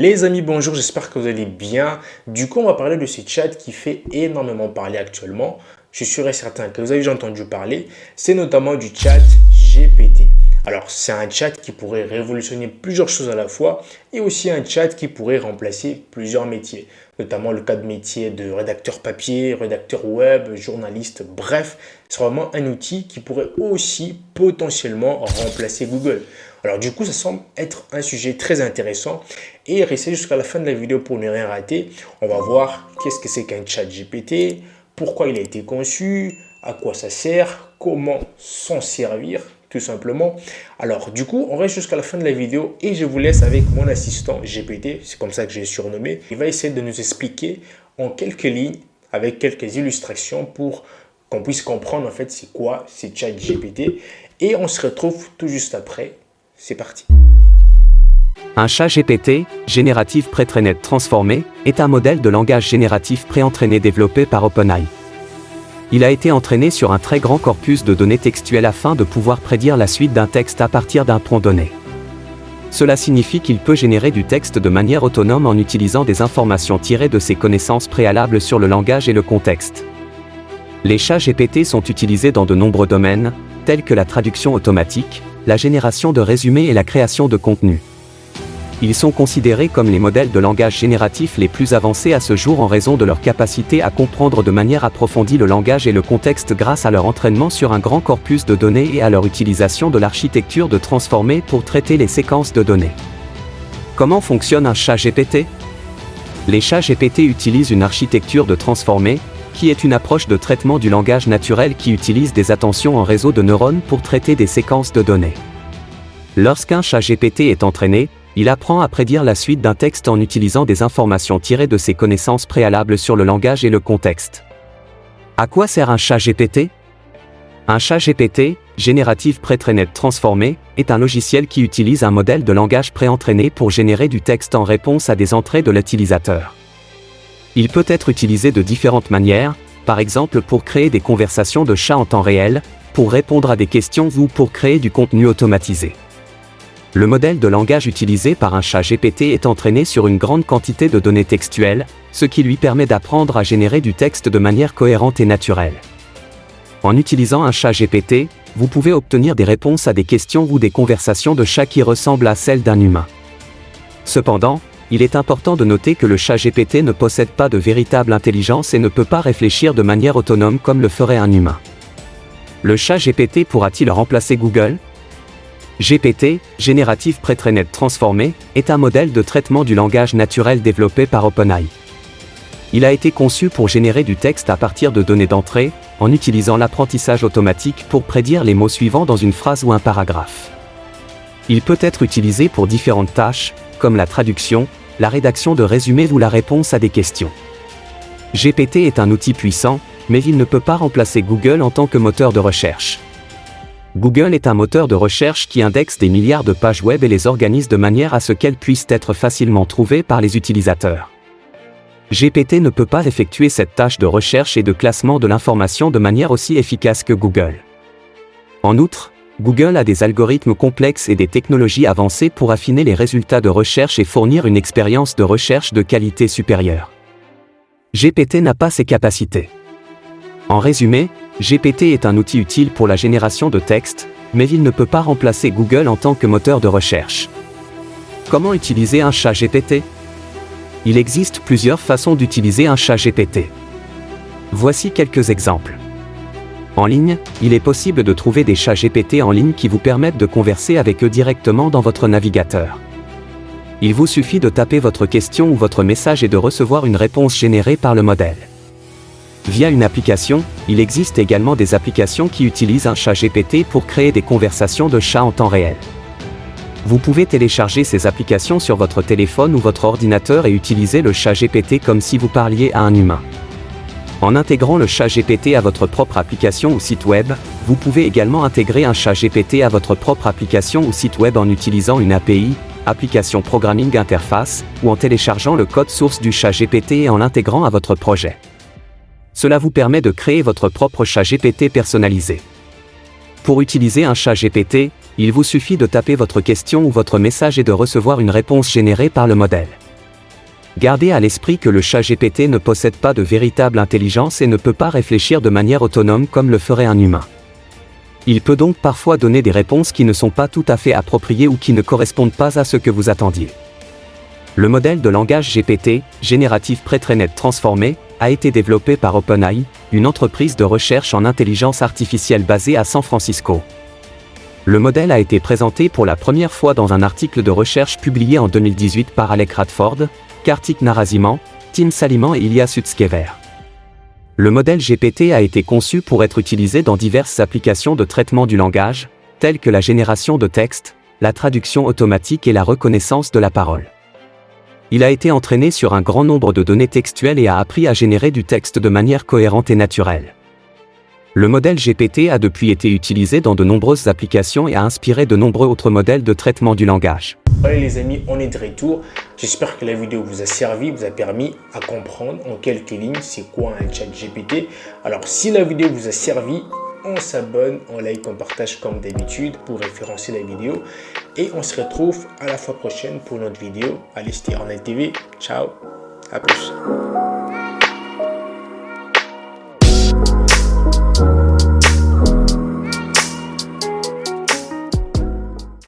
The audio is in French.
Les amis, bonjour, j'espère que vous allez bien. Du coup, on va parler de ce chat qui fait énormément parler actuellement. Je suis sûr et certain que vous avez déjà entendu parler. C'est notamment du chat GPT. Alors, c'est un chat qui pourrait révolutionner plusieurs choses à la fois et aussi un chat qui pourrait remplacer plusieurs métiers, notamment le cas de métier de rédacteur papier, rédacteur web, journaliste, bref, c'est vraiment un outil qui pourrait aussi potentiellement remplacer Google. Alors du coup, ça semble être un sujet très intéressant et restez jusqu'à la fin de la vidéo pour ne rien rater. On va voir qu'est-ce que c'est qu'un chat GPT, pourquoi il a été conçu, à quoi ça sert, comment s'en servir tout simplement. Alors du coup, on reste jusqu'à la fin de la vidéo et je vous laisse avec mon assistant GPT, c'est comme ça que j'ai surnommé. Il va essayer de nous expliquer en quelques lignes, avec quelques illustrations pour qu'on puisse comprendre en fait c'est quoi ces chat GPT. Et on se retrouve tout juste après. C'est parti. Un chat GPT, Generative Pre-trained Transformé, est un modèle de langage génératif pré-entraîné développé par OpenAI. Il a été entraîné sur un très grand corpus de données textuelles afin de pouvoir prédire la suite d'un texte à partir d'un prompt donné. Cela signifie qu'il peut générer du texte de manière autonome en utilisant des informations tirées de ses connaissances préalables sur le langage et le contexte. Les chats GPT sont utilisés dans de nombreux domaines, tels que la traduction automatique, la génération de résumés et la création de contenu. Ils sont considérés comme les modèles de langage génératif les plus avancés à ce jour en raison de leur capacité à comprendre de manière approfondie le langage et le contexte grâce à leur entraînement sur un grand corpus de données et à leur utilisation de l'architecture de transformer pour traiter les séquences de données. Comment fonctionne un chat GPT? Les chats GPT utilisent une architecture de transformer, qui est une approche de traitement du langage naturel qui utilise des attentions en réseau de neurones pour traiter des séquences de données. Lorsqu'un chat GPT est entraîné, il apprend à prédire la suite d'un texte en utilisant des informations tirées de ses connaissances préalables sur le langage et le contexte. À quoi sert un chat GPT? Un chat GPT, Generative Pre-trained Transformé, est un logiciel qui utilise un modèle de langage pré-entraîné pour générer du texte en réponse à des entrées de l'utilisateur. Il peut être utilisé de différentes manières, par exemple pour créer des conversations de chat en temps réel, pour répondre à des questions ou pour créer du contenu automatisé. Le modèle de langage utilisé par un chat GPT est entraîné sur une grande quantité de données textuelles, ce qui lui permet d'apprendre à générer du texte de manière cohérente et naturelle. En utilisant un chat GPT, vous pouvez obtenir des réponses à des questions ou des conversations de chat qui ressemblent à celles d'un humain. Cependant, il est important de noter que le chat GPT ne possède pas de véritable intelligence et ne peut pas réfléchir de manière autonome comme le ferait un humain. Le chat GPT pourra-t-il remplacer Google? GPT, Generative Pre-trained Transformé, est un modèle de traitement du langage naturel développé par OpenAI. Il a été conçu pour générer du texte à partir de données d'entrée, en utilisant l'apprentissage automatique pour prédire les mots suivants dans une phrase ou un paragraphe. Il peut être utilisé pour différentes tâches, comme la traduction, la rédaction de résumés ou la réponse à des questions. GPT est un outil puissant, mais il ne peut pas remplacer Google en tant que moteur de recherche. Google est un moteur de recherche qui indexe des milliards de pages web et les organise de manière à ce qu'elles puissent être facilement trouvées par les utilisateurs. GPT ne peut pas effectuer cette tâche de recherche et de classement de l'information de manière aussi efficace que Google. En outre, Google a des algorithmes complexes et des technologies avancées pour affiner les résultats de recherche et fournir une expérience de recherche de qualité supérieure. GPT n'a pas ces capacités. En résumé, GPT est un outil utile pour la génération de texte, mais il ne peut pas remplacer Google en tant que moteur de recherche. Comment utiliser un chat GPT? Il existe plusieurs façons d'utiliser un chat GPT. Voici quelques exemples. En ligne, il est possible de trouver des chats GPT en ligne qui vous permettent de converser avec eux directement dans votre navigateur. Il vous suffit de taper votre question ou votre message et de recevoir une réponse générée par le modèle. Via une application, il existe également des applications qui utilisent un chat GPT pour créer des conversations de chats en temps réel. Vous pouvez télécharger ces applications sur votre téléphone ou votre ordinateur et utiliser le chat GPT comme si vous parliez à un humain. En intégrant le chat GPT à votre propre application ou site web, vous pouvez également intégrer un chat GPT à votre propre application ou site web en utilisant une API, Application Programming Interface, ou en téléchargeant le code source du chat GPT et en l'intégrant à votre projet. Cela vous permet de créer votre propre chat GPT personnalisé. Pour utiliser un chat GPT, il vous suffit de taper votre question ou votre message et de recevoir une réponse générée par le modèle. Gardez à l'esprit que le chat GPT ne possède pas de véritable intelligence et ne peut pas réfléchir de manière autonome comme le ferait un humain. Il peut donc parfois donner des réponses qui ne sont pas tout à fait appropriées ou qui ne correspondent pas à ce que vous attendiez. Le modèle de langage GPT, génératif pré-trained transformé, a été développé par OpenAI, une entreprise de recherche en intelligence artificielle basée à San Francisco. Le modèle a été présenté pour la première fois dans un article de recherche publié en 2018 par Alec Radford, Kartik Narasimhan, Tim Saliman et Ilya Sutskever. Le modèle GPT a été conçu pour être utilisé dans diverses applications de traitement du langage, telles que la génération de texte, la traduction automatique et la reconnaissance de la parole. Il a été entraîné sur un grand nombre de données textuelles et a appris à générer du texte de manière cohérente et naturelle. Le modèle GPT a depuis été utilisé dans de nombreuses applications et a inspiré de nombreux autres modèles de traitement du langage. Voilà les amis, on est de retour. J'espère que la vidéo vous a servi, vous a permis à comprendre en quelques lignes c'est quoi un chat GPT. Alors si la vidéo vous a servi, on s'abonne, on like, on partage comme d'habitude pour référencer la vidéo. Et on se retrouve à la fois prochaine pour une autre vidéo. Allez, c'était Arnaud TV. Ciao, à plus.